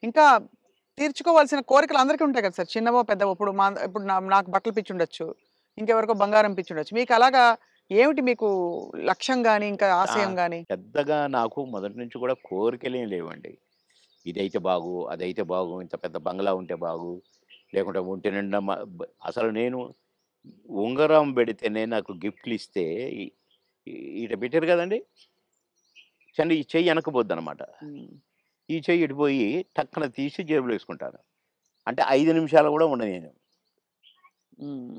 ఇంకా తీర్చుకోవాల్సిన కోరికలు అందరికీ ఉంటాయి కదా సార్. చిన్నవో, పెద్దవో ఇప్పుడు నాకు బట్టలు పిచ్చుండొచ్చు. ఇంకెవరికో బంగారం పిచ్చుండొచ్చు. మీకు అలాగా ఏమిటి మీకు లక్ష్యం గాని, ఇంకా ఆ! ఆశయం గాని? పెద్దగా నాకు మొదటి నుంచి కూడా కోరికలేం లేవండి. ఇదైతే బాగు, అదైతే బాగు, ఇంత పెద్ద బంగ్లా ఉంటే బాగు, లేకుంటే ఒంటి నిండా అసలు నేను ఉంగరం పెడితేనే నాకు గిఫ్ట్‌లిస్తే ఇ ఈడ పెట్టారు కదండీ! ఈ చెయ్యి ఎనక్కపోద్దనమాట. హ్మ్. ఈ చెయ్యి ఇటు పోయి టక్కన తీసి జేబులో యేసుకుంటాను. అంటే 5 నిమిషాలు గూడా ఉండనీయను. హ్మ్.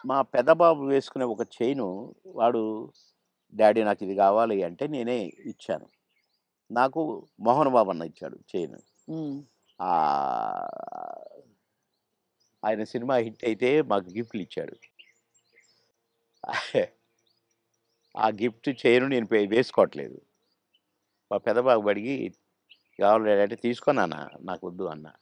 మా పెద్ద బాబు వేసుకునే ఒక చైను వాడు డ్యాడీ నాకిది గావాలి అంటే నేనే ఇచ్చాను. నాకు మోహన్ బాబు అన్న ఇచ్చాడు చైను. హ్మ్. ఆహ్, ఆయన సినిమా హిట్ అయితే మాకు గిఫ్ట్‌లిచ్చాడు. ఆ గిఫ్ట్ చైను నేను వేసుకోవట్లేదు. మా పెద్ద బాబు అడిగి "కావాలి డాడీ" అంటే "తీసుకో నాన్న నాకొద్దు" అన్నా.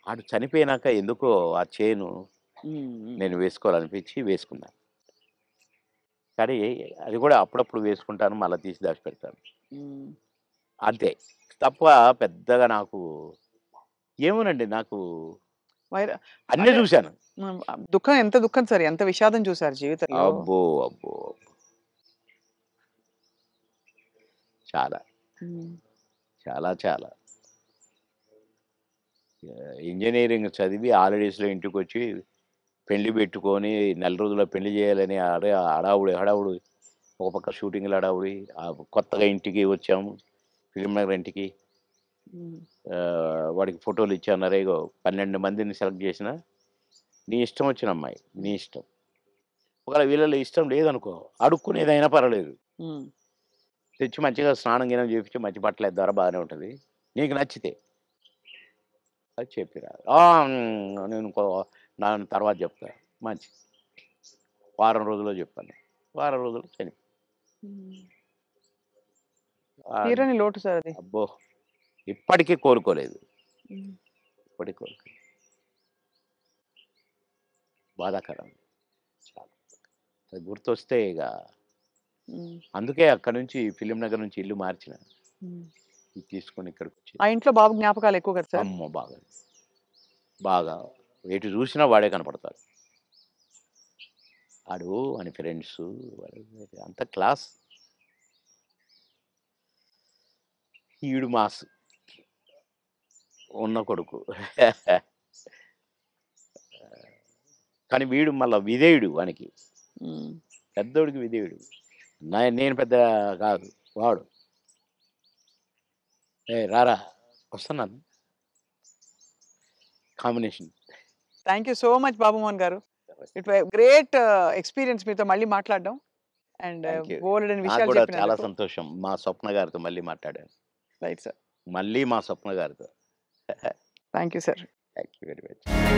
ఆడు చనిపోయినాక ఎందుకో ఆ చైను హ్మ్. హ్మ్. నేను వేసుకోవాలనిపించి వేసుకున్నా. కానీ అది గూడా అప్పుడప్పుడు వేసుకుంటాను. మళ్ళా తీసి దాచిపెడతాను. హ్మ్. అంతే. తప్ప పెద్దగా నాకు ఏమోనండి నాకు వైర అన్నీ అంటే జూసాను. హ్మ్. దుఃఖం ఎంత దుఃఖం సార్. ఎంత విషాదం చూసారు జీవితంలో. అబ్బో! అబ్బో! చాలా. హ్మ్. చాలా చాలా. ఇంజినీరింగ్ చదివి హాలిడేస్‌లో ఇంటికొచ్చి పెళ్లి పెట్టుకొని నెల రోజుల్లో పెళ్లి చేయాలని హడావుడి, హడావుడి. ఒక పక్క షూటింగ్‌ల హడావుడి. కొత్తగా ఇంటికి వచ్చాము. ఫిల్మ్ నగర్ ఇంటికి. హ్మ్. వాడికి ఫోటోలిచ్చాను. "అరే! ఇగో 12 మందిని సెలెక్ట్ చేసినా, నీ ఇష్టం వచ్చిన అమ్మాయి. నీ హ్మ్. ఇష్టం. ఒకవేళ వీళ్ళలో ఇష్టం లేదనుకో, అడుక్కునేదైనా పర్వాలేదు. హ్మ్. తెచ్చి మంచిగా స్నానం గినం చేపించి మంచి బట్టలేద్దారా బాగానే ఉంటది. నీకు నచ్చితే" అది చెప్పిరా. నేను తర్వాత చెప్తా. మంచిది. వారం రోజుల్లో చెప్పాను. వారం రోజుల్లో చనిపోయింది. హ్మ్. ఆహ్, తీరని లోటు సార్ అది. అబ్బో! ఇప్పటికి కోలుకోలేదు. హ్మ్. ఇప్పటికి కోలుకోలేదు. బాధాకరం. చాలా. అది గుర్తొస్తే ఇగ హ్మ్. అందుకే అక్కడి నుంచి ఫిల్మ్ నగర్ నుంచి ఇల్లు మార్చిన. హ్మ్. ఇది తీసుకొని ఇక్కడికొచ్చి ఆ ఇంట్లో బాబు జ్ఞాపకాలు ఎక్కువ కదా సార్? అమ్మో! బాగా. బాగా. ఎటు చూసినా వాడే కనపడతాడు. ఆడు వాని ఫ్రెండ్సు అంతా క్లాస్. ఈడు మాస్. ఉన్న కొడుకు. కానీ వీడు మళ్ళా విధేయుడు వానికి. హ్మ్. పెద్దోడికి విధేయుడు. నేను పెద్ద కాదు. వాడు. "ఏయ్! రారా వస్తున్నాను." Combination. Thank you so much Babu Mohan గారు. ఇట్ వై గ్రేట్ ఎక్స్‌పీరియన్స్ మీతో మళ్ళీ మాట్లాడడం. And thank you. బోలెడన్ని నాకు విషయాలు గూడా చాలా చెప్పినందుకు. సంతోషం. మా స్వప్న గారితో మళ్ళీ మాట్లాడాను. Right sir. మళ్ళీ మా స్వప్న గారితో. Thank you sir. Thank you very much.